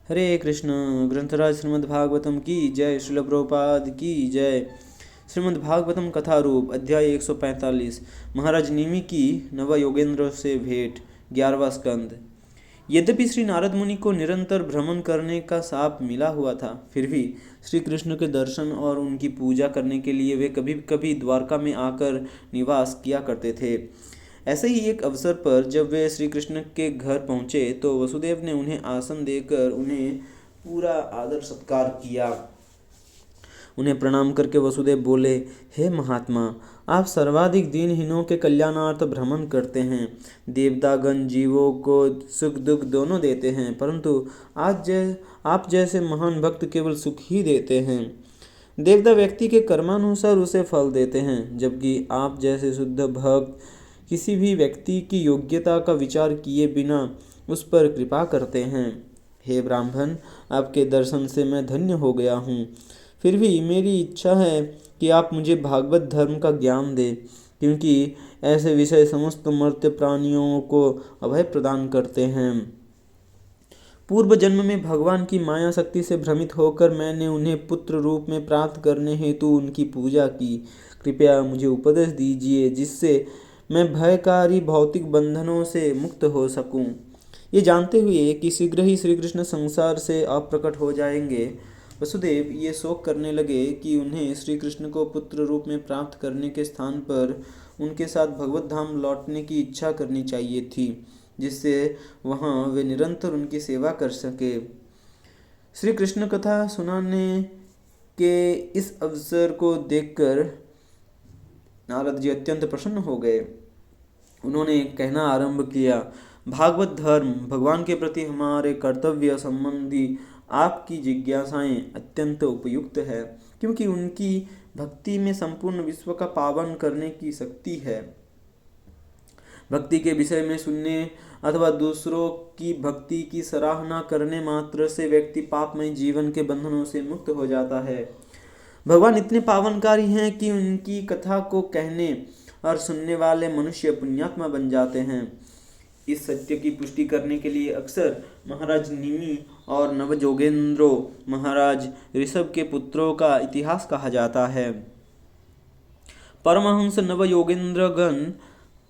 हरे कृष्ण। ग्रंथराज श्रीमद् भागवतम की जय। श्रील प्रभुपाद की जय। श्रीमद् भागवतम कथा रूप अध्याय 145। महाराज निमि की नव योगेंद्र से भेंट। 11वां स्कंद। यद्यपि श्री नारद मुनि को निरंतर भ्रमण करने का शाप मिला हुआ था, फिर भी श्री कृष्ण के दर्शन और उनकी पूजा करने के लिए वे कभी कभी द्वारका में आकर निवास किया करते थे। ऐसे ही एक अवसर पर जब वे श्री कृष्ण के घर पहुंचे तो वसुदेव ने उन्हें आसन देकर उन्हें पूरा आदर सत्कार किया। उन्हें प्रणाम करके वसुदेव बोले, हे महात्मा, आप सर्वाधिक दीनहीनों के कल्याणार्थ भ्रमण करते हैं। देवतागण जीवों को सुख दुख दोनों देते हैं, परंतु आप जैसे महान भक्त केवल सुख ही देते हैं। देवता व्यक्ति के कर्मानुसार उसे फल देते हैं, जबकि आप जैसे शुद्ध भक्त किसी भी व्यक्ति की योग्यता का विचार किए बिना उस पर कृपा करते हैं। हे ब्राह्मण, आपके दर्शन से मैं धन्य हो गया हूँ। फिर भी मेरी इच्छा है कि आप मुझे भागवत धर्म का ज्ञान दें, क्योंकि ऐसे विषय समस्त मर्त्य प्राणियों को अभय प्रदान करते हैं। पूर्व जन्म में भगवान की माया शक्ति से भ्रमित होकर मैंने उन्हें पुत्र रूप में प्राप्त करने हेतु उनकी पूजा की। कृपया मुझे उपदेश दीजिए, जिससे मैं भयकारी भौतिक बंधनों से मुक्त हो सकूं। ये जानते हुए कि शीघ्र ही श्री कृष्ण संसार से अप्रकट हो जाएंगे, वसुदेव ये शोक करने लगे कि उन्हें श्री कृष्ण को पुत्र रूप में प्राप्त करने के स्थान पर उनके साथ भगवत धाम लौटने की इच्छा करनी चाहिए थी, जिससे वहाँ वे निरंतर उनकी सेवा कर सके। श्री कृष्ण कथा सुनाने के इस अवसर को देखकर नारद जी अत्यंत प्रसन्न हो गए। उन्होंने कहना आरंभ किया, भागवत धर्म भगवान के प्रति हमारे कर्तव्य संबंधी आपकी जिज्ञासाएं अत्यंत उपयुक्त है, क्योंकि उनकी भक्ति में संपूर्ण विश्व का पावन करने की शक्ति है। भक्ति के विषय में सुनने अथवा दूसरों की भक्ति की सराहना करने मात्र से व्यक्ति पापमय जीवन के बंधनों से मुक्त हो जाता है। भगवान इतने पावनकारी हैं कि उनकी कथा को कहने और सुनने वाले मनुष्य पुण्यात्मा बन जाते हैं। इस सत्य की पुष्टि करने के लिए अक्सर महाराज निमि और नवजोगेंद्रो महाराज ऋषभ के पुत्रों का इतिहास कहा जाता है। परमहंस नवयोगेंद्रगण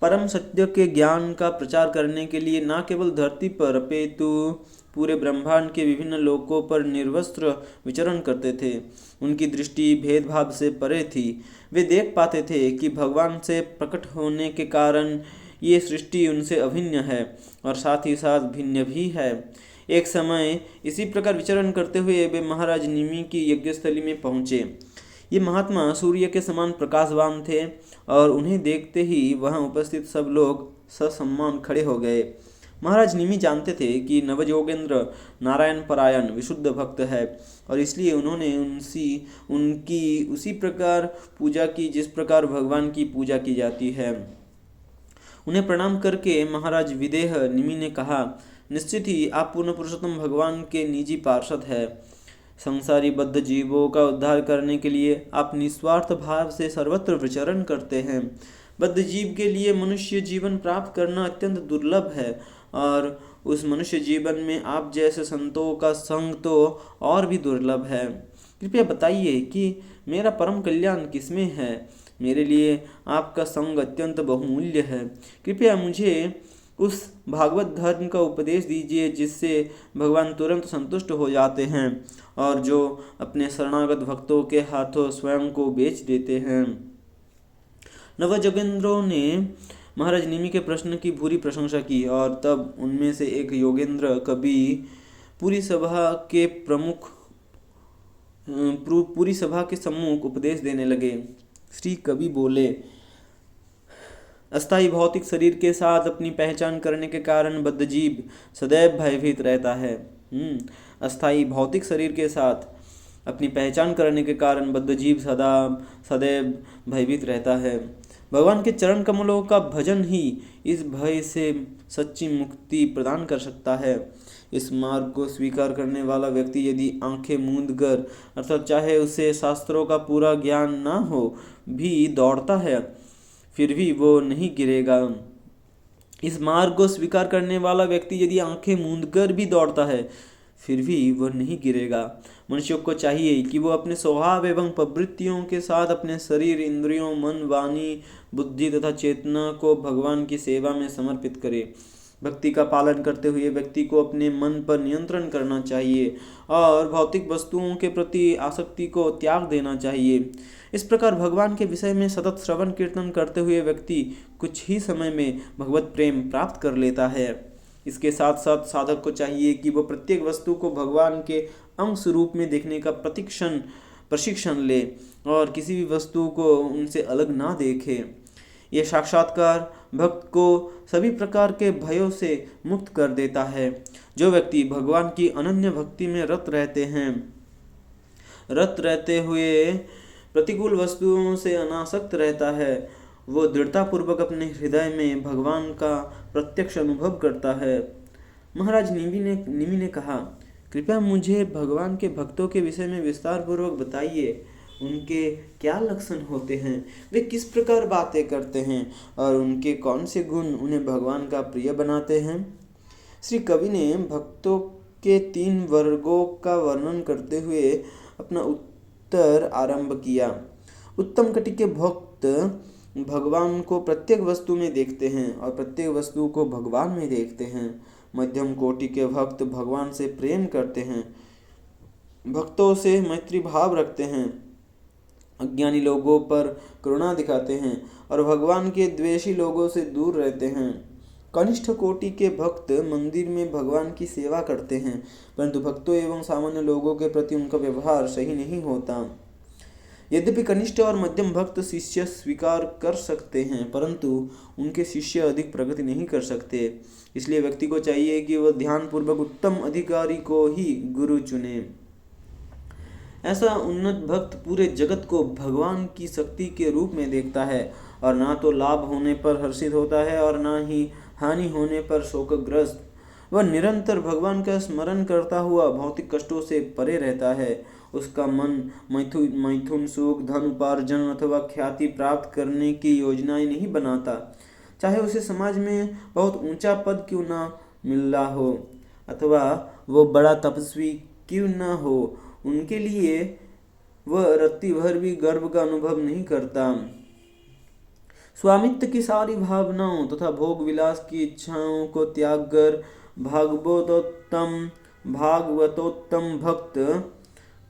परम सत्य के ज्ञान का प्रचार करने के लिए न केवल धरती पर अपितु पूरे ब्रह्मांड के विभिन्न लोकों पर निर्वस्त्र विचरण करते थे। उनकी दृष्टि भेदभाव से परे थी। वे देख पाते थे कि भगवान से प्रकट होने के कारण ये सृष्टि उनसे अभिन्न है और साथ ही साथ भिन्न भी है। एक समय इसी प्रकार विचरण करते हुए वे महाराज निमि की यज्ञस्थली में पहुँचे। ये महात्मा सूर्य के समान प्रकाशवान थे और उन्हें देखते ही वहां उपस्थित सब लोग ससम्मान खड़े हो गए। महाराज निमि जानते थे कि नवयोगेंद्र नारायण परायण विशुद्ध भक्त है और इसलिए उन्होंने उनकी उसी प्रकार पूजा की जिस प्रकार भगवान की पूजा की जाती है। उन्हें प्रणाम करके महाराज विदेह निमि ने कहा, निश्चित ही आप पूर्ण पुरुषोत्तम भगवान के निजी पार्षद हैं। संसारी बद्ध जीवों का उद्धार करने के लिए आप निस्वार्थ भाव से सर्वत्र विचरण करते हैं। बद्ध जीव के लिए मनुष्य जीवन प्राप्त करना अत्यंत दुर्लभ है और उस मनुष्य जीवन में आप जैसे संतों का संग तो और भी दुर्लभ है। कृपया बताइए कि मेरा परम कल्याण किसमें है। मेरे लिए आपका संग अत्यंत बहुमूल्य है। कृपया मुझे उस भागवत धर्म का उपदेश दीजिए जिससे भगवान तुरंत संतुष्ट हो जाते हैं और जो अपने शरणागत भक्तों के हाथों स्वयं को बेच देते हैं। नवजोगेंद्रों ने महाराज निमि के प्रश्न की भूरी प्रशंसा की और तब उनमें से एक योगेंद्र कवि पूरी सभा के सम्मुख उपदेश देने लगे। श्री कवि बोले, अस्थायी भौतिक शरीर के साथ अपनी पहचान करने के कारण बद्ध जीव सदैव भयभीत रहता है। अस्थायी भौतिक शरीर के साथ अपनी पहचान करने के कारण बद्ध जीव सदैव भयभीत रहता है। भगवान के चरण कमलों का भजन ही इस भय से सच्ची मुक्ति प्रदान कर सकता है। इस मार्ग को स्वीकार करने वाला व्यक्ति यदि आंखें मूंद कर अर्थात चाहे उसे शास्त्रों का पूरा ज्ञान ना हो भी दौड़ता है, फिर भी वो नहीं गिरेगा। इस मार्ग को स्वीकार करने वाला व्यक्ति यदि आंखें मूंद कर भी दौड़ता है, फिर भी वह नहीं गिरेगा। मनुष्य को चाहिए कि वो अपने स्वभाव एवं प्रवृत्तियों के साथ अपने शरीर, इंद्रियों, मन, वाणी, बुद्धि तथा चेतना को भगवान की सेवा में समर्पित करे। भक्ति का पालन करते हुए व्यक्ति को अपने मन पर नियंत्रण करना चाहिए और भौतिक वस्तुओं के प्रति आसक्ति को त्याग देना चाहिए। इस प्रकार भगवान के विषय में सतत श्रवण कीर्तन करते हुए व्यक्ति कुछ ही समय में भगवत प्रेम प्राप्त कर लेता है। इसके साथ साथ साधक को चाहिए कि वह प्रत्येक वस्तु को भगवान के अंश रूप में देखने का प्रशिक्षण ले और किसी भी वस्तु को उनसे अलग ना देखे। यह साक्षात्कार भक्त को सभी प्रकार के भयों से मुक्त कर देता है। जो व्यक्ति भगवान की अनन्य भक्ति में रत रहते हुए प्रतिकूल वस्तुओं से अनासक्त रहता है, वो दृढ़तापूर्वक अपने हृदय में भगवान का प्रत्यक्ष अनुभव करता है। महाराज निमि ने कहा, कृपया मुझे भगवान के भक्तों के विषय में विस्तार पूर्वक बताइए। उनके क्या लक्षण होते हैं, वे किस प्रकार बातें करते हैं और उनके कौन से गुण उन्हें भगवान का प्रिय बनाते हैं। श्री कवि ने भक्तों के 3 वर्गों का वर्णन करते हुए अपना उत्तर आरंभ किया। उत्तम कोटि के भक्त भगवान को प्रत्येक वस्तु में देखते हैं और प्रत्येक वस्तु को भगवान में देखते हैं। मध्यम कोटि के भक्त भगवान से प्रेम करते हैं, भक्तों से मैत्री भाव रखते हैं, अज्ञानी लोगों पर करुणा दिखाते हैं और भगवान के द्वेषी लोगों से दूर रहते हैं। कनिष्ठ कोटि के भक्त मंदिर में भगवान की सेवा करते हैं, परंतु भक्तों एवं सामान्य लोगों के प्रति उनका व्यवहार सही नहीं होता। यद्यपि कनिष्ठ और मध्यम भक्त शिष्य स्वीकार कर सकते हैं, परंतु उनके शिष्य अधिक प्रगति नहीं कर सकते। इसलिए व्यक्ति को चाहिए कि वह ध्यानपूर्वक उत्तम अधिकारी को ही गुरु चुने। ऐसा उन्नत भक्त पूरे जगत को भगवान की शक्ति के रूप में देखता है और ना तो लाभ होने पर हर्षित होता है और ना ही हानि होने पर शोकग्रस्त। वह निरंतर भगवान का स्मरण करता हुआ भौतिक कष्टों से परे रहता है। उसका मन मैथुन सुख, धन उपार्जन अथवा ख्याति प्राप्त करने की योजनाएं नहीं बनाता, चाहे उसे समाज में बहुत ऊंचा पद क्यों ना मिल रहा हो अथवा वो बड़ा तपस्वी क्यों ना हो। उनके लिए वह रत्ती भर भी गर्व का अनुभव नहीं करता। स्वामित्व की सारी भावनाओं तथा भोग विलास की इच्छाओं को त्याग कर भागवतोत्तम भक्त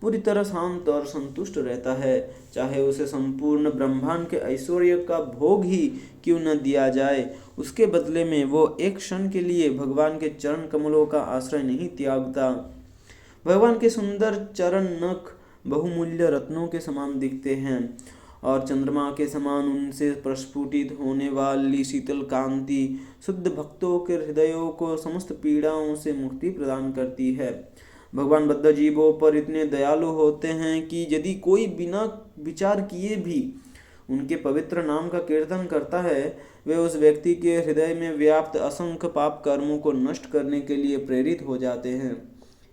पूरी तरह शांत और संतुष्ट रहता है। चाहे उसे संपूर्ण ब्रह्मांड के ऐश्वर्य का भोग ही क्यों न दिया जाए, उसके बदले में वो एक क्षण के लिए भगवान के चरण कमलों का आश्रय नहीं त्यागता। भगवान के सुंदर चरण नख बहुमूल्य रत्नों के समान दिखते हैं और चंद्रमा के समान उनसे प्रस्फुटित होने वाली शीतल कांति शुद्ध भक्तों के हृदयों को समस्त पीड़ाओं से मुक्ति प्रदान करती है। भगवान बद्ध जीवों पर इतने दयालु होते हैं कि यदि कोई बिना विचार किए भी उनके पवित्र नाम का कीर्तन करता है, वे उस व्यक्ति के हृदय में व्याप्त असंख्य पाप कर्मों को नष्ट करने के लिए प्रेरित हो जाते हैं।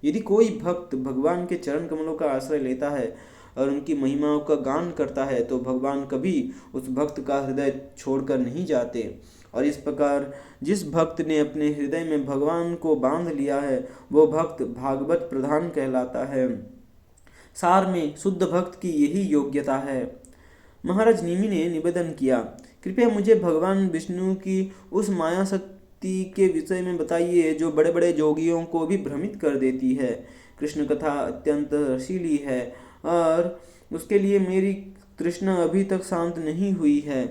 यदि कोई भक्त भगवान के चरण कमलों का आश्रय लेता है और उनकी महिमाओं का गान करता है, तो भगवान कभी उस भक्त का हृदय छोड़कर नहीं जाते। और इस प्रकार जिस भक्त ने अपने हृदय में भगवान को बांध लिया है, वो भक्त भागवत प्रधान कहलाता है। सार में शुद्ध भक्त की यही योग्यता है। महाराज निमि ने निवेदन किया, कृपया मुझे भगवान विष्णु की उस माया शक्ति के विषय में बताइए जो बड़े बड़े जोगियों को भी भ्रमित कर देती है। कृष्ण कथा अत्यंत रसीली है और उसके लिए मेरी तृष्णा अभी तक शांत नहीं हुई है।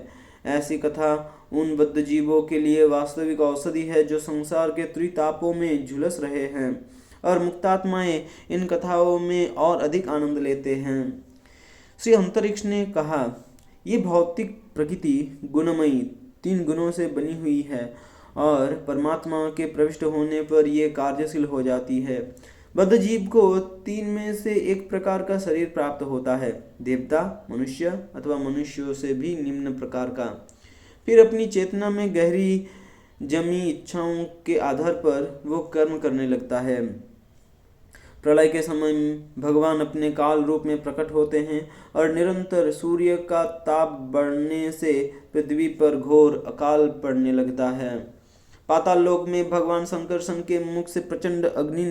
ऐसी कथा उन बद्ध जीवों के लिए वास्तविक औषधि है जो संसार के त्रितापों में झुलस रहे हैं, और मुक्तात्माएं इन कथाओं में और अधिक आनंद लेते हैं। श्री अंतरिक्ष ने कहा, ये भौतिक प्रकृति गुणमयी 3 गुणों से बनी हुई है और परमात्मा के प्रविष्ट होने पर ये कार्यशील हो जाती है। बद्ध जीव को 3 में से एक प्रकार का शरीर प्राप्त होता है, देवता, मनुष्य अथवा मनुष्यों से भी निम्न प्रकार का। फिर अपनी चेतना में गहरी जमी इच्छाओं के आधार पर वो कर्म करने लगता है। प्रलय के समय भगवान अपने काल रूप में प्रकट होते हैं और निरंतर सूर्य का ताप बढ़ने से पृथ्वी पर घोर अकाल पड़ने लगता है। पाताल लोक में भगवान शंकर के मुख से प्रचंड अग्नि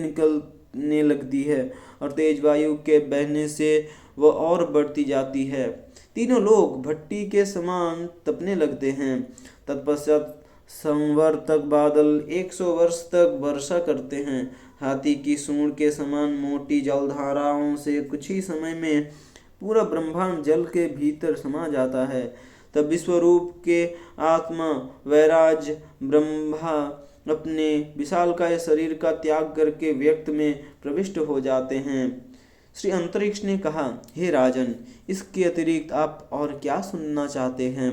बढ़ने लगती है और तेज वायु के बहने से वह और बढ़ती जाती है। तीनों लोग भट्टी के समान तपने लगते हैं। तत्पश्चात संवर्तक बादल 100 वर्ष तक वर्षा करते हैं। हाथी की सूंड के समान मोटी जलधाराओं से कुछ ही समय में पूरा ब्रह्मांड जल के भीतर समा जाता है। तब विश्वरूप के आत्मा वैराज ब्रह्मा अपने विशालकाय शरीर का त्याग करके व्यक्त में प्रविष्ट हो जाते हैं। श्री अंतरिक्ष ने कहा, हे राजन, इसके अतिरिक्त आप और क्या सुनना चाहते हैं?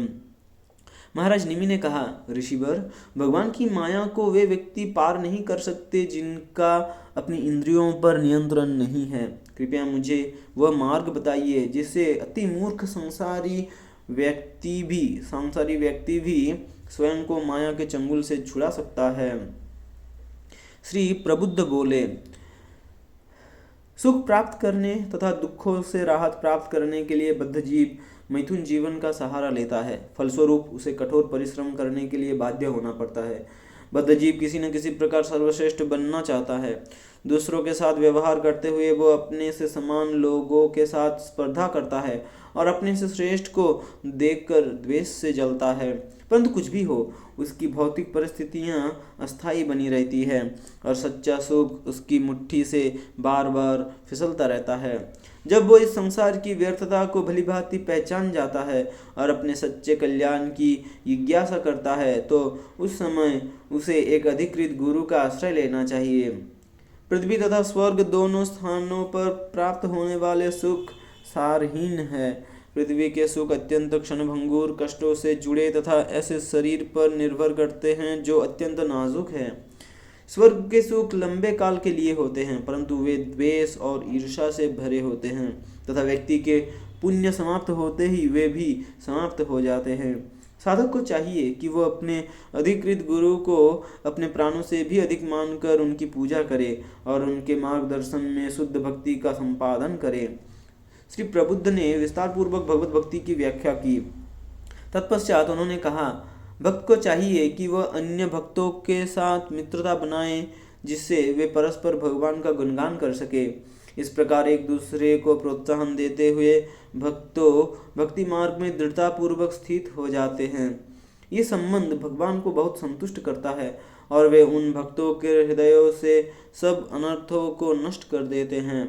महाराज निमि ने कहा, ऋषिवर, भगवान की माया को वे व्यक्ति पार नहीं कर सकते जिनका अपनी इंद्रियों पर नियंत्रण नहीं है। कृपया मुझे वह मार्ग बताइए जिससे अति मूर्ख सांसारी व्यक्ति भी स्वयं को माया के चंगुल से छुड़ा सकता है। श्री प्रबुद्ध बोले, सुख प्राप्त करने तथा दुखों से राहत प्राप्त करने के लिए बद्ध जीव मैथुन जीवन का सहारा लेता है। फलस्वरूप उसे कठोर परिश्रम करने के लिए बाध्य होना पड़ता है। बद्ध जीव किसी न किसी प्रकार सर्वश्रेष्ठ बनना चाहता है। दूसरों के साथ व्यवहार करते हुए वो अपने से समान लोगों के साथ स्पर्धा करता है और अपने से श्रेष्ठ को देखकर द्वेष से जलता है। परंतु कुछ भी हो, उसकी भौतिक परिस्थितियां अस्थायी बनी रहती है और सच्चा सुख उसकी मुट्ठी से बार बार फिसलता रहता है। जब वो इस संसार की व्यर्थता को भलीभांति पहचान जाता है और अपने सच्चे कल्याण की जिज्ञासा करता है, तो उस समय उसे एक अधिकृत गुरु का आश्रय लेना चाहिए। पृथ्वी तथा स्वर्ग दोनों स्थानों पर प्राप्त होने वाले सुख सारहीन है। पृथ्वी के सुख अत्यंत क्षणभंगुर कष्टों से जुड़े तथा ऐसे शरीर पर निर्भर करते हैं जो अत्यंत नाजुक है। स्वर्ग के सुख लंबे काल के लिए होते हैं, परंतु वे द्वेष और ईर्ष्या से भरे होते हैं तथा व्यक्ति के पुण्य समाप्त होते ही वे भी समाप्त हो जाते हैं। साधक को चाहिए कि वह अपने अधिकृत गुरु को अपने प्राणों से भी अधिक मानकर उनकी पूजा करे और उनके मार्गदर्शन में शुद्ध भक्ति का संपादन करे। श्री प्रबुद्ध ने विस्तार पूर्वक भगवत भक्ति की व्याख्या की। तत्पश्चात उन्होंने कहा, भक्त को चाहिए कि वह अन्य भक्तों के साथ मित्रता बनाए जिससे वे परस्पर भगवान का गुणगान कर सके। इस प्रकार एक दूसरे को प्रोत्साहन देते हुए भक्तों भक्ति मार्ग में दृढ़ता पूर्वक स्थित हो जाते हैं। ये संबंध भगवान को बहुत संतुष्ट करता है और वे उन भक्तों के हृदयों से सब अनर्थों को नष्ट कर देते हैं।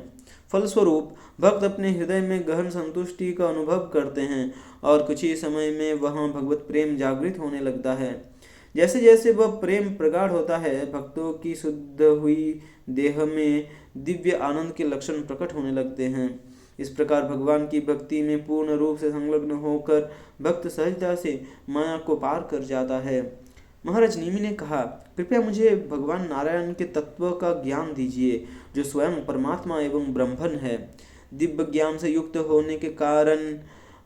फलस्वरूप भक्त अपने हृदय में गहन संतुष्टि का अनुभव करते हैं और कुछ ही समय में वहां भगवत प्रेम जागृत होने लगता है। जैसे जैसे वह प्रेम प्रगाढ़ होता है, भक्तों की शुद्ध हुई देह में दिव्य आनंद के लक्षण प्रकट होने लगते हैं। इस प्रकार भगवान की भक्ति में पूर्ण रूप से संलग्न होकर भक्त सहजता से माया को पार कर जाता है। महाराज निमि ने कहा, कृपया मुझे भगवान नारायण के तत्व का ज्ञान दीजिए जो स्वयं परमात्मा एवं ब्रह्मन है। दिव्य ज्ञान से युक्त होने के कारण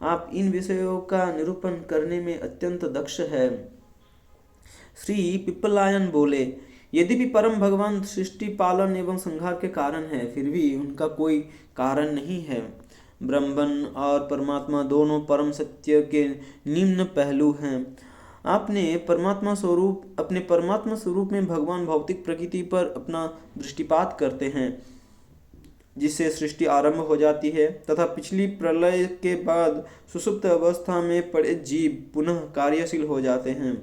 आप इन विषयों का निरूपण करने में अत्यंत दक्ष है। श्री पिप्पलायन बोले, यद्यपि परम भगवान सृष्टि पालन एवं संहार के कारण है, फिर भी उनका कोई कारण नहीं है। ब्रह्मन और परमात्मा दोनों परम सत्य के निम्न पहलू हैं। अपने परमात्मा स्वरूप में भगवान भौतिक प्रकृति पर अपना दृष्टिपात करते हैं जिससे सृष्टि आरंभ हो जाती है तथा पिछली प्रलय के बाद सुसुप्त अवस्था में पड़े जीव पुनः कार्यशील हो जाते हैं।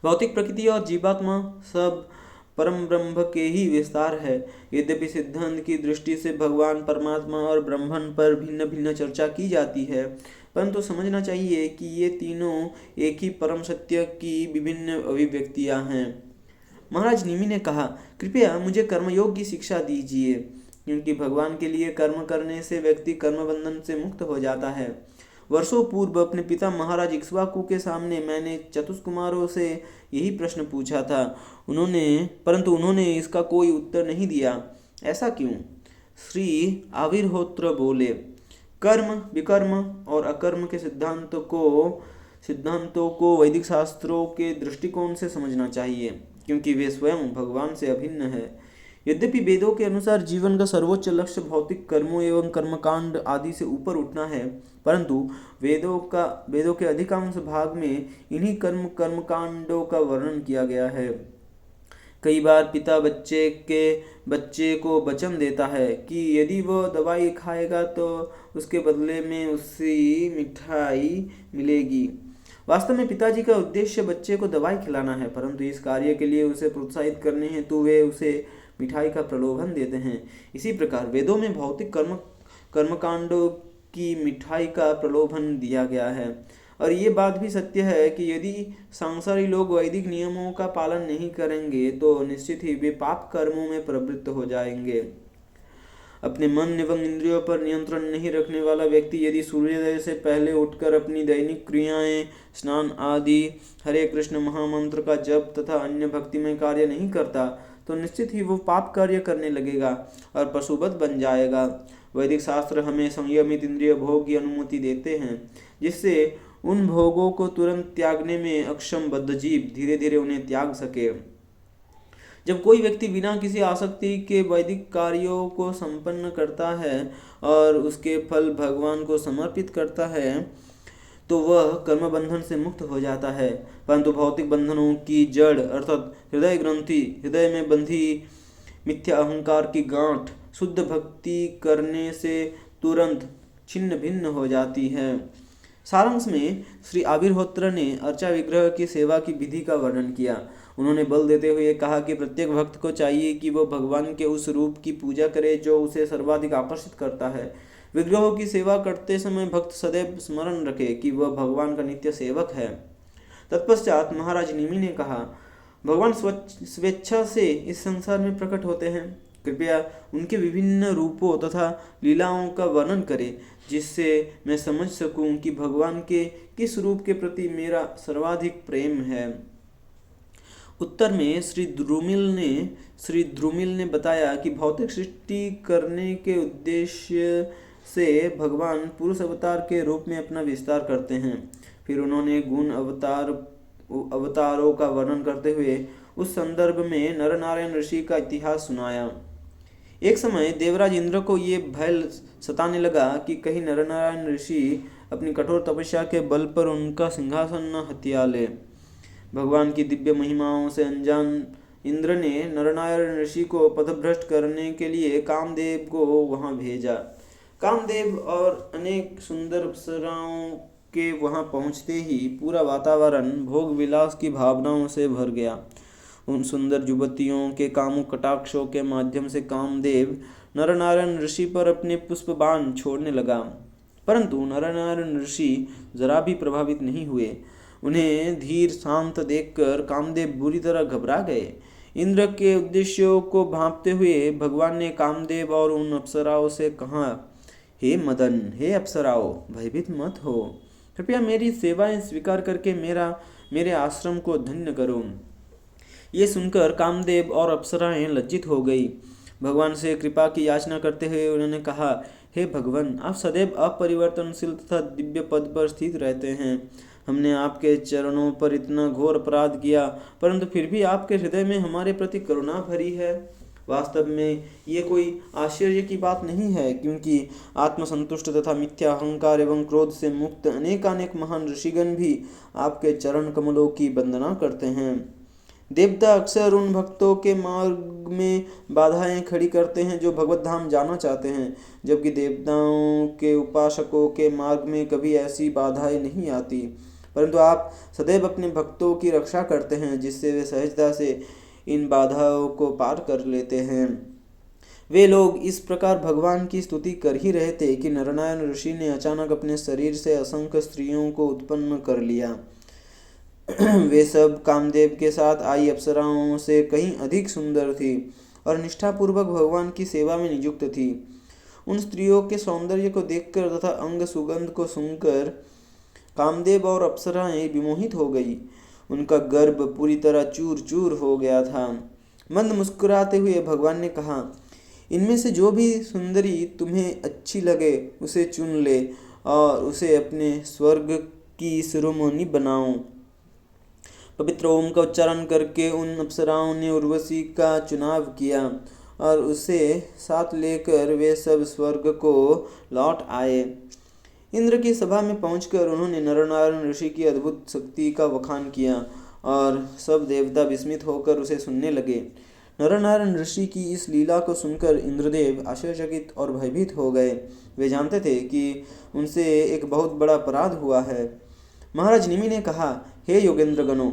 भौतिक प्रकृति और जीवात्मा सब परम ब्रह्म के ही विस्तार है। यद्यपि सिद्धांत की दृष्टि से भगवान परमात्मा और ब्रह्मन पर भिन्न भिन्न चर्चा की जाती है, परंतु समझना चाहिए कि ये तीनों एक ही परम सत्य की विभिन्न अभिव्यक्तियां हैं। महाराज निमि ने कहा, कृपया मुझे कर्मयोग की शिक्षा दीजिए, क्योंकि भगवान के लिए कर्म करने से व्यक्ति कर्म बंधन से मुक्त हो जाता है। वर्षों पूर्व अपने पिता महाराज इक्ष्वाकु के सामने मैंने चतुष्कुमारों से यही प्रश्न पूछा था, परंतु उन्होंने इसका कोई उत्तर नहीं दिया। ऐसा क्यों? श्री आविर्होत्र बोले, कर्म, विकर्म और अकर्म के सिद्धांतों को वैदिक शास्त्रों के दृष्टिकोण से समझना चाहिए, क्योंकि वे स्वयं भगवान से अभिन्न है। यद्यपि वेदों के अनुसार जीवन का सर्वोच्च लक्ष्य भौतिक कर्मों एवं कर्मकांड आदि से ऊपर उठना है, परंतु वेदों के अधिकांश भाग में इन्हीं कर्मकांडों का वर्णन किया गया है। कई बार पिता बच्चे को वचन देता है कि यदि वह दवाई खाएगा तो उसके बदले में उसी मिठाई मिलेगी। वास्तव में पिताजी का उद्देश्य बच्चे को दवाई खिलाना है, परंतु इस कार्य के लिए उसे प्रोत्साहित करने हेतु वे उसे मिठाई का प्रलोभन देते हैं। इसी प्रकार वेदों में भौतिक कर्मकांडों की मिठाई का प्रलोभन दिया गया है। और ये बात भी सत्य है कि यदि सांसारिक लोग वैदिक नियमों का पालन नहीं करेंगे तो निश्चित ही वे पाप कर्मों में प्रवृत्त हो जाएंगे। अपने मन एवं इंद्रियों पर नियंत्रण नहीं रखने वाला व्यक्ति यदि सूर्योदय से पहले उठकर अपनी दैनिक क्रियाएं, स्नान आदि, हरे कृष्ण महामंत्र का जप तथा अन्य भक्तिमय कार्य नहीं करता तो निश्चित ही वो पाप कार्य करने लगेगा और पशुवत बन जाएगा। वैदिक शास्त्र हमें संयमित इंद्रिय भोग की अनुमति देते हैं, जिससे उन भोगों को तुरंत त्यागने में अक्षम बद्धजीव धीरे धीरे उन्हें त्याग सके। जब कोई व्यक्ति बिना किसी आसक्ति के वैदिक कार्यों को संपन्न करता है और उसके फल भगवान को समर्पित करता है तो वह कर्म बंधन से मुक्त हो जाता है। परंतु भौतिक बंधनों की जड़ अर्थात हृदय ग्रंथि, हृदय में बंधी मिथ्या अहंकार की गांठ शुद्ध भक्ति करने से तुरंत छिन्न भिन्न हो जाती है। सारांश में श्री आविर्होत्र ने अर्चा विग्रह की सेवा की विधि का वर्णन किया। उन्होंने बल देते हुए कहा कि प्रत्येक भक्त को चाहिए कि वह भगवान के उस रूप की पूजा करे जो उसे सर्वाधिक आकर्षित करता है। विग्रहों की सेवा करते समय भक्त सदैव स्मरण रखे कि वह भगवान का नित्य सेवक है। तत्पश्चात महाराज निमि ने कहा, भगवान स्वेच्छा से इस संसार में प्रकट होते हैं, कृपया उनके विभिन्न रूपों तथा लीलाओं का वर्णन करें जिससे मैं समझ सकूं कि भगवान के किस रूप के प्रति मेरा सर्वाधिक प्रेम है। उत्तर में श्री द्रुमिल ने बताया कि भौतिक सृष्टि करने के उद्देश्य से भगवान पुरुष अवतार के रूप में अपना विस्तार करते हैं। फिर उन्होंने गुण अवतारों का वर्णन करते हुए उस संदर्भ में नर नारायण ऋषि का इतिहास सुनाया। एक समय देवराज इंद्र को ये भय सताने लगा कि कहीं नरनारायण ऋषि अपनी कठोर तपस्या के बल पर उनका सिंहासन न हथिया ले। भगवान की दिव्य महिमाओं से अनजान इंद्र ने नरनारायण ऋषि को पथभ्रष्ट करने के लिए कामदेव को वहां भेजा। कामदेव और अनेक सुंदर अप्सराओं के वहां पहुंचते ही पूरा वातावरण भोग विलास की भावनाओं से भर गया। उन सुंदर युवतियों के कामुक कटाक्षों के माध्यम से कामदेव नरनारायण ऋषि पर अपने पुष्प बाण छोड़ने लगा, परंतु नरनारायण ऋषि जरा भी प्रभावित नहीं हुए। उन्हें धीर शांत देखकर कामदेव बुरी तरह घबरा गए। इंद्र के उद्देश्यों को भांपते हुए भगवान ने कामदेव और उन अप्सराओं से कहा, हे मदन, हे अप्सराओं, भयभीत मत हो, कृपया मेरी सेवाएं स्वीकार करके मेरे आश्रम को धन्य करो। ये सुनकर कामदेव और अप्सराएं लज्जित हो गई। भगवान से कृपा की याचना करते हुए उन्होंने कहा, हे भगवान, आप सदैव अपरिवर्तनशील तथा दिव्य पद पर स्थित रहते हैं। हमने आपके चरणों पर इतना घोर अपराध किया, परंतु फिर भी आपके हृदय में हमारे प्रति करुणा भरी है। वास्तव में ये कोई आश्चर्य की बात नहीं है, क्योंकि आत्मसंतुष्ट तथा मिथ्या अहंकार एवं क्रोध से मुक्त अनेकानेक महान ऋषिगण भी आपके चरण कमलों की वंदना करते हैं। देवता अक्सर उन भक्तों के मार्ग में बाधाएं खड़ी करते हैं जो भगवत धाम जाना चाहते हैं, जबकि देवताओं के उपासकों के मार्ग में कभी ऐसी बाधाएं नहीं आती, परंतु आप सदैव अपने भक्तों की रक्षा करते हैं, जिससे वे सहजता से इन बाधाओं को पार कर लेते हैं। वे लोग इस प्रकार भगवान की स्तुति कर ही रहे थे कि नरनारायण ऋषि ने अचानक अपने शरीर से असंख्य स्त्रियों को उत्पन्न कर लिया। वे सब कामदेव के साथ आई अप्सराओं से कहीं अधिक सुंदर थी और निष्ठापूर्वक भगवान की सेवा में नियुक्त थी। उन स्त्रियों के सौंदर्य को देखकर तथा अंग सुगंध को सुनकर कामदेव और अप्सराएं विमोहित हो गई। उनका गर्भ पूरी तरह चूर चूर हो गया था। मंद मुस्कुराते हुए भगवान ने कहा, इनमें से जो भी सुंदरी तुम्हें अच्छी लगे उसे चुन ले और उसे अपने स्वर्ग की शिरोमणि बनाओ। पवित्र ओम का उच्चारण करके उन अप्सराओं ने उर्वशी का चुनाव किया और उसे साथ लेकर वे सब स्वर्ग को लौट आए। इंद्र की सभा में पहुंचकर उन्होंने नरनारायण ऋषि की अद्भुत शक्ति का वखान किया और सब देवता विस्मित होकर उसे सुनने लगे। नरनारायण ऋषि की इस लीला को सुनकर इंद्रदेव आश्चर्यचकित और भयभीत हो गए। वे जानते थे कि उनसे एक बहुत बड़ा अपराध हुआ है। महाराज निमि ने कहा, हे योगेंद्र गणों,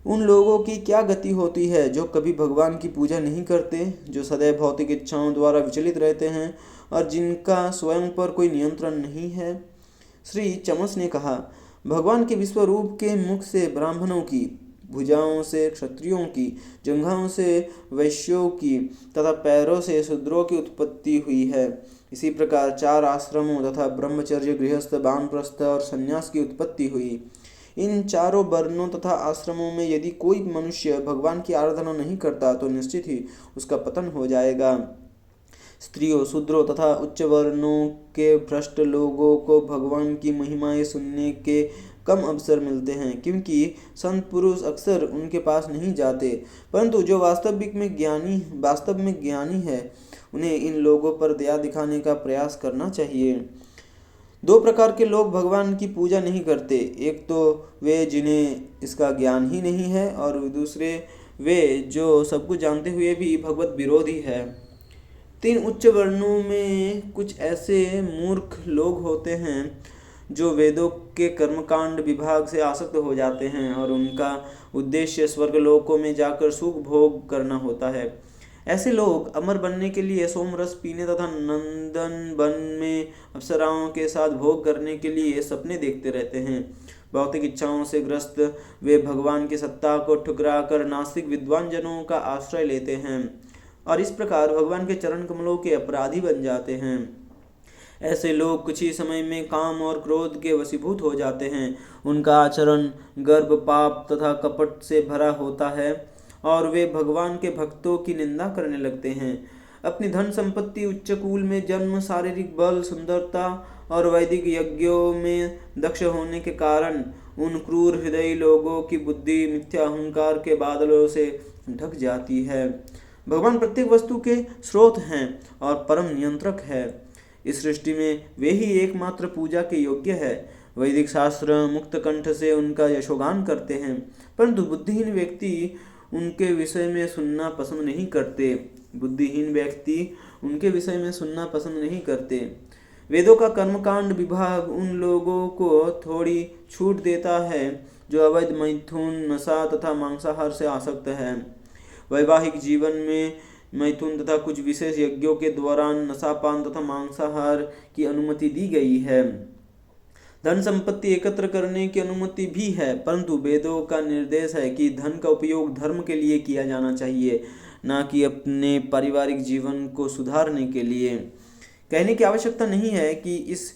उन लोगों की क्या गति होती है जो कभी भगवान की पूजा नहीं करते, जो सदैव भौतिक इच्छाओं द्वारा विचलित रहते हैं और जिनका स्वयं पर कोई नियंत्रण नहीं है। श्री चमस ने कहा, भगवान के विश्वरूप के मुख से ब्राह्मणों की, भुजाओं से क्षत्रियों की, जंघाओं से वैश्यों की तथा पैरों से शूद्रों की उत्पत्ति हुई है। इसी प्रकार 4 आश्रमों तथा ब्रह्मचर्य, गृहस्थ, वानप्रस्थ और संन्यास की उत्पत्ति हुई। इन चारों वर्णों तथा आश्रमों में यदि कोई मनुष्य भगवान की आराधना नहीं करता तो निश्चित ही उसका पतन हो जाएगा। स्त्रियों, शूद्रों तथा उच्च वर्णों के भ्रष्ट लोगों को भगवान की महिमाएं सुनने के कम अवसर मिलते हैं, क्योंकि संत पुरुष अक्सर उनके पास नहीं जाते। परंतु जो वास्तव में ज्ञानी है, उन्हें इन लोगों पर दया दिखाने का प्रयास करना चाहिए। 2 प्रकार के लोग भगवान की पूजा नहीं करते। एक तो वे जिन्हें इसका ज्ञान ही नहीं है, और दूसरे वे जो सब कुछ जानते हुए भी भगवत विरोधी है। 3 उच्च वर्णों में कुछ ऐसे मूर्ख लोग होते हैं जो वेदों के कर्मकांड विभाग से आसक्त हो जाते हैं और उनका उद्देश्य स्वर्गलोकों में जाकर सुख भोग करना होता है। ऐसे लोग अमर बनने के लिए सोमरस पीने तथा नंदन वन में अप्सराओं के साथ भोग करने के लिए सपने देखते रहते हैं। भौतिक इच्छाओं से ग्रस्त वे भगवान की सत्ता को ठुकरा कर नास्तिक विद्वान जनों का आश्रय लेते हैं और इस प्रकार भगवान के चरण कमलों के अपराधी बन जाते हैं। ऐसे लोग कुछ ही समय में काम और क्रोध के वशीभूत हो जाते हैं। उनका आचरण गर्व, पाप तथा कपट से भरा होता है और वे भगवान के भक्तों की निंदा करने लगते हैं। अपनी धन संपत्ति, उच्च कुल में जन्म, शारीरिक बल, सुंदरता और वैदिक यज्ञों में दक्ष होने के कारण उन क्रूर हृदयी लोगों की बुद्धि मिथ्या अहंकार के बादलों से ढक जाती है। भगवान प्रत्येक वस्तु के स्रोत हैं और परम नियंत्रक है। इस सृष्टि में वे ही एकमात्र पूजा के योग्य है। वैदिक शास्त्र मुक्त कंठ से उनका यशोगान करते हैं, परंतु बुद्धिहीन व्यक्ति उनके विषय में सुनना पसंद नहीं करते। वेदों का कर्मकांड विभाग उन लोगों को थोड़ी छूट देता है जो अवैध मैथुन, नशा तथा मांसाहार से आसक्त है। वैवाहिक जीवन में मैथुन तथा कुछ विशेष यज्ञों के दौरान नशापान तथा मांसाहार की अनुमति दी गई है। धन संपत्ति एकत्र करने की अनुमति भी है, परंतु वेदों का निर्देश है कि धन का उपयोग धर्म के लिए किया जाना चाहिए, न कि अपने पारिवारिक जीवन को सुधारने के लिए। कहने की आवश्यकता नहीं है कि इस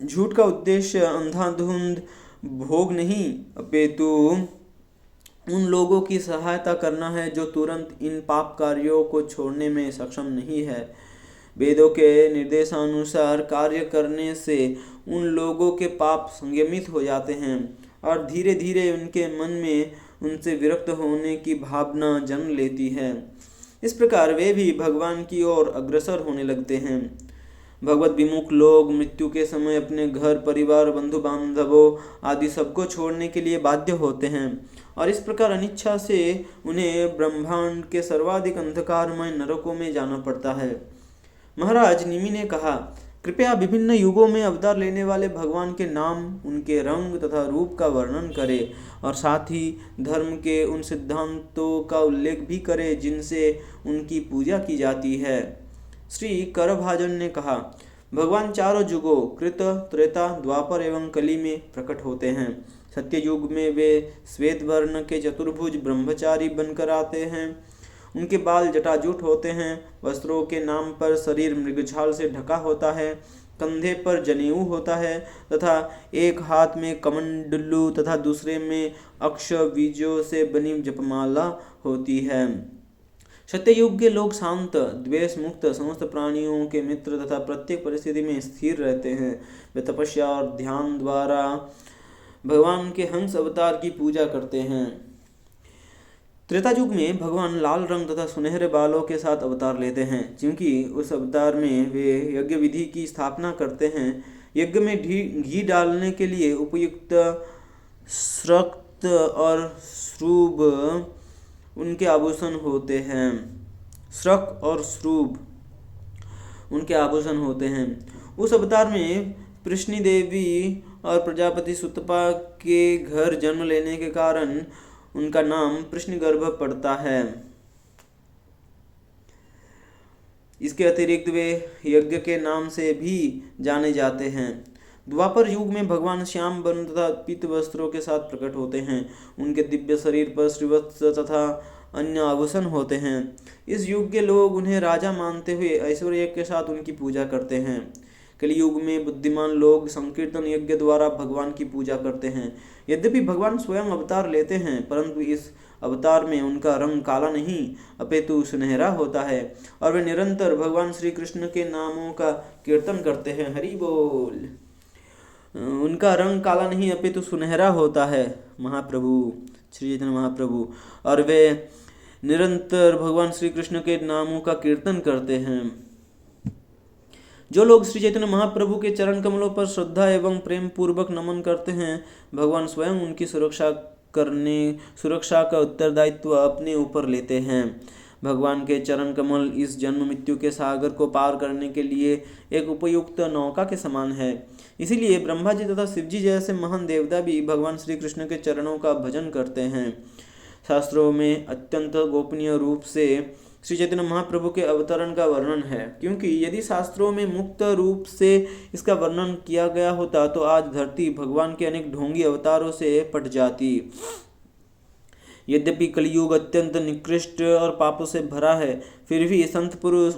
झूठ का उद्देश्य अंधाधुंध भोग नहीं, अपितु उन लोगों की सहायता करना है जो तुरंत इन पाप कार्यों को छोड़ने में सक्षम नहीं है। वेदों के निर्देशानुसार कार्य करने से उन लोगों के पाप संयमित हो जाते हैं और धीरे धीरे उनके मन में उनसे विरक्त होने की भावना जन्म लेती है। इस प्रकार वे भी भगवान की ओर अग्रसर होने लगते हैं। भगवत विमुख लोग मृत्यु के समय अपने घर, परिवार, बंधु बांधवों आदि सबको छोड़ने के लिए बाध्य होते हैं और इस प्रकार अनिच्छा से उन्हें ब्रह्मांड के सर्वाधिक अंधकारमय नरकों में जाना पड़ता है। महाराज निमि ने कहा, कृपया विभिन्न युगों में अवतार लेने वाले भगवान के नाम, उनके रंग तथा रूप का वर्णन करें और साथ ही धर्म के उन सिद्धांतों का उल्लेख भी करें जिनसे उनकी पूजा की जाती है। श्री करभाजन ने कहा, भगवान चारों युगों कृत, त्रेता, द्वापर एवं कली में प्रकट होते हैं। सत्य युग में वे श्वेत वर्ण के चतुर्भुज ब्रह्मचारी बनकर आते हैं। उनके बाल जटाजूट होते हैं। वस्त्रों के नाम पर शरीर मृगछाल से ढका होता है। कंधे पर जनेऊ होता है तथा एक हाथ में कमंडलू तथा दूसरे में अक्ष बीजों से बनी जपमाला होती है। सत्ययुग के लोग शांत, द्वेष मुक्त, समस्त प्राणियों के मित्र तथा प्रत्येक परिस्थिति में स्थिर रहते हैं। वे तपस्या और ध्यान द्वारा भगवान के हंस अवतार की पूजा करते हैं। त्रेता युग में भगवान लाल रंग तथा सुनहरे बालों के साथ अवतार लेते हैं, क्योंकि उस अवतार में वे यज्ञ विधि की स्थापना करते हैं। यज्ञ में घी डालने के लिए उपयुक्त श्रक्त और श्रूब उनके आभूषण होते हैं। श्रक और श्रूब उनके आभूषण होते हैं। उस अवतार में पृश्नी देवी और प्रजापति सुतपा के घर जन्म लेने के कारण उनका नाम पृश्नगर्भ पड़ता है। इसके अतिरिक्त वे यज्ञ के नाम से भी जाने जाते हैं। द्वापर युग में भगवान श्याम वर्ण तथा पीत वस्त्रों के साथ प्रकट होते हैं। उनके दिव्य शरीर पर श्रीवत्स तथा अन्य आभूषण होते हैं। इस युग के लोग उन्हें राजा मानते हुए ऐश्वर्य के साथ उनकी पूजा करते हैं। कलियुग में बुद्धिमान लोग संकीर्तन यज्ञ द्वारा भगवान की पूजा करते हैं। यद्यपि भगवान स्वयं अवतार लेते हैं, परंतु इस अवतार में उनका रंग काला नहीं अपितु सुनहरा होता है और वे निरंतर भगवान श्री कृष्ण के नामों का कीर्तन करते हैं। हरि बोल। उनका रंग काला नहीं अपितु सुनहरा होता है, महाप्रभु श्री चैतन्य महाप्रभु, और वे निरंतर भगवान श्री कृष्ण के नामों का कीर्तन करते हैं। जो लोग श्री चैतन्य महाप्रभु के चरण कमलों पर श्रद्धा एवं प्रेम पूर्वक नमन करते हैं, भगवान स्वयं उनकी सुरक्षा का उत्तरदायित्व अपने ऊपर लेते हैं। भगवान के चरण कमल इस जन्म मृत्यु के सागर को पार करने के लिए एक उपयुक्त नौका के समान है। इसीलिए ब्रह्मा जी तथा शिव जी जैसे महान देवता भी भगवान श्री कृष्ण के चरणों का भजन करते हैं। शास्त्रों में अत्यंत गोपनीय रूप से श्री चैतन्य महाप्रभु के अवतरण का वर्णन है, क्योंकि यदि शास्त्रों में मुक्त रूप से इसका वर्णन किया गया होता तो आज धरती भगवान के अनेक ढोंगी अवतारों से पट जाती। यद्यपि कलियुग अत्यंत निकृष्ट और पापों से भरा है, फिर भी संत पुरुष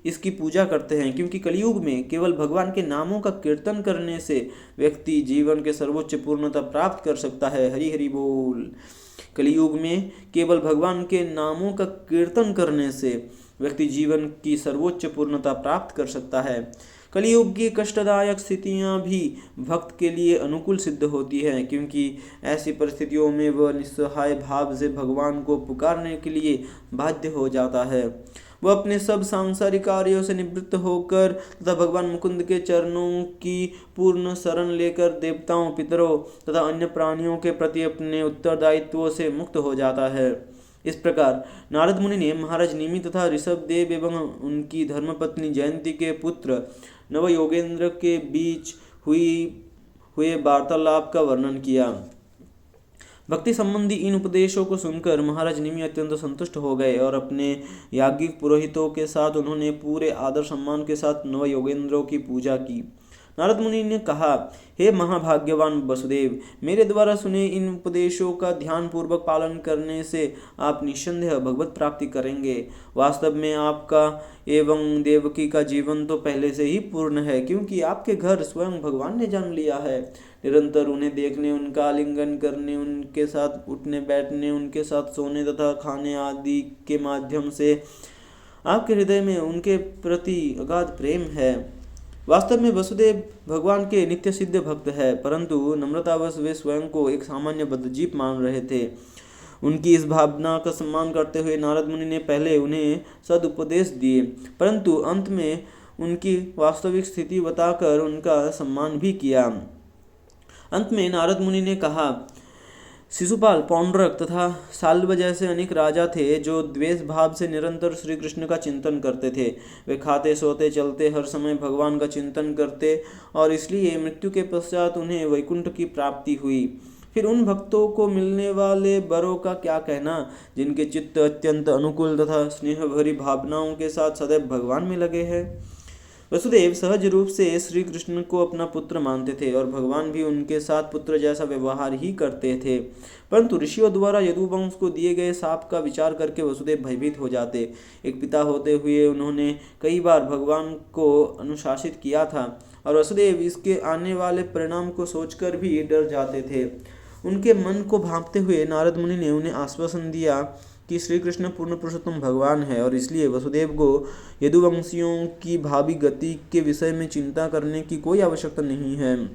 इसकी पूजा करते हैं, क्योंकि कलियुग में केवल भगवान के नामों का कीर्तन करने से व्यक्ति जीवन के सर्वोच्च पूर्णता प्राप्त कर सकता है। हरि हरि बोल। कलियुग में केवल भगवान के नामों का कीर्तन करने से व्यक्ति जीवन की सर्वोच्च पूर्णता प्राप्त कर सकता है। कलियुग की कष्टदायक स्थितियां भी भक्त के लिए अनुकूल सिद्ध होती हैं, क्योंकि ऐसी परिस्थितियों में वह निस्सहाय भाव से भगवान को पुकारने के लिए बाध्य हो जाता है। वह अपने सब सांसारिक कार्यों से निवृत्त होकर तथा भगवान मुकुंद के चरणों की पूर्ण शरण लेकर देवताओं, पितरों तथा अन्य प्राणियों के प्रति अपने उत्तरदायित्वों से मुक्त हो जाता है। इस प्रकार नारद मुनि ने महाराज निमि तथा ऋषभ देव एवं उनकी धर्मपत्नी जयंती के पुत्र नव योगेंद्र के बीच हुए वार्तालाप का वर्णन किया। भक्ति संबंधी इन उपदेशों को सुनकर महाराज निमि अत्यंत संतुष्ट हो गए और अपने याज्ञिक पुरोहितों के साथ उन्होंने पूरे आदर सम्मान के साथ नव योगेंद्रों की पूजा की। नारद मुनि ने कहा, हे महाभाग्यवान वसुदेव, मेरे द्वारा सुने इन उपदेशों का ध्यान पूर्वक पालन करने से आप निस्संदेह भगवत प्राप्ति करेंगे। वास्तव में आपका एवं देवकी का जीवन तो पहले से ही पूर्ण है, क्योंकि आपके घर स्वयं भगवान ने जन्म लिया है। निरंतर उन्हें देखने, उनका आलिंगन करने, उनके साथ उठने बैठने, उनके साथ सोने तथा खाने आदि के माध्यम से आपके हृदय में उनके प्रति अगाध प्रेम है। वास्तव में वसुदेव भगवान के नित्य सिद्ध भक्त है, परंतु नम्रतावश वे स्वयं को एक सामान्य बद्धजीव मान रहे थे। उनकी इस भावना का सम्मान करते हुए नारद मुनि ने पहले उन्हें सदुपदेश दिए, परंतु अंत में उनकी वास्तविक स्थिति बताकर उनका सम्मान भी किया। अंत में नारद मुनि ने कहा, शिशुपाल, पौंड्रक तथा साल्व जैसे अनेक राजा थे जो द्वेष भाव से निरंतर श्री कृष्ण का चिंतन करते थे। वे खाते, सोते, चलते हर समय भगवान का चिंतन करते और इसलिए मृत्यु के पश्चात उन्हें वैकुंठ की प्राप्ति हुई। फिर उन भक्तों को मिलने वाले वरों का क्या कहना, जिनके चित्त अत्यंत अनुकूल तथा स्नेह भरी भावनाओं के साथ सदैव भगवान में लगे हैं। वसुदेव सहज रूप से श्री कृष्ण को अपना पुत्र मानते थे और भगवान भी उनके साथ पुत्र जैसा व्यवहार ही करते थे, परंतु ऋषियों द्वारा यदुवंश को दिए गए शाप का विचार करके वसुदेव भयभीत हो जाते। एक पिता होते हुए उन्होंने कई बार भगवान को अनुशासित किया था और वसुदेव इसके आने वाले परिणाम को सोचकर भी डर जाते थे। उनके मन को भांपते हुए नारद मुनि ने उन्हें आश्वासन दिया कि श्री कृष्ण पूर्ण पुरुषोत्तम भगवान है और इसलिए वसुदेव को यदुवंशियों की भावी गति के विषय में चिंता करने की कोई आवश्यकता नहीं है।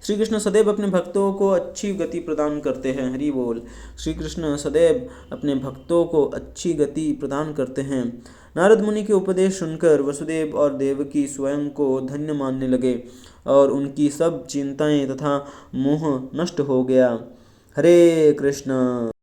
श्री कृष्ण सदैव अपने भक्तों को अच्छी गति प्रदान करते हैं। हरि बोल। श्री कृष्ण सदैव अपने भक्तों को अच्छी गति प्रदान करते हैं। नारद मुनि के उपदेश सुनकर वसुदेव और देवकी स्वयं को धन्य मानने लगे और उनकी सब चिंताएं तथा मोह नष्ट हो गया। हरे कृष्ण।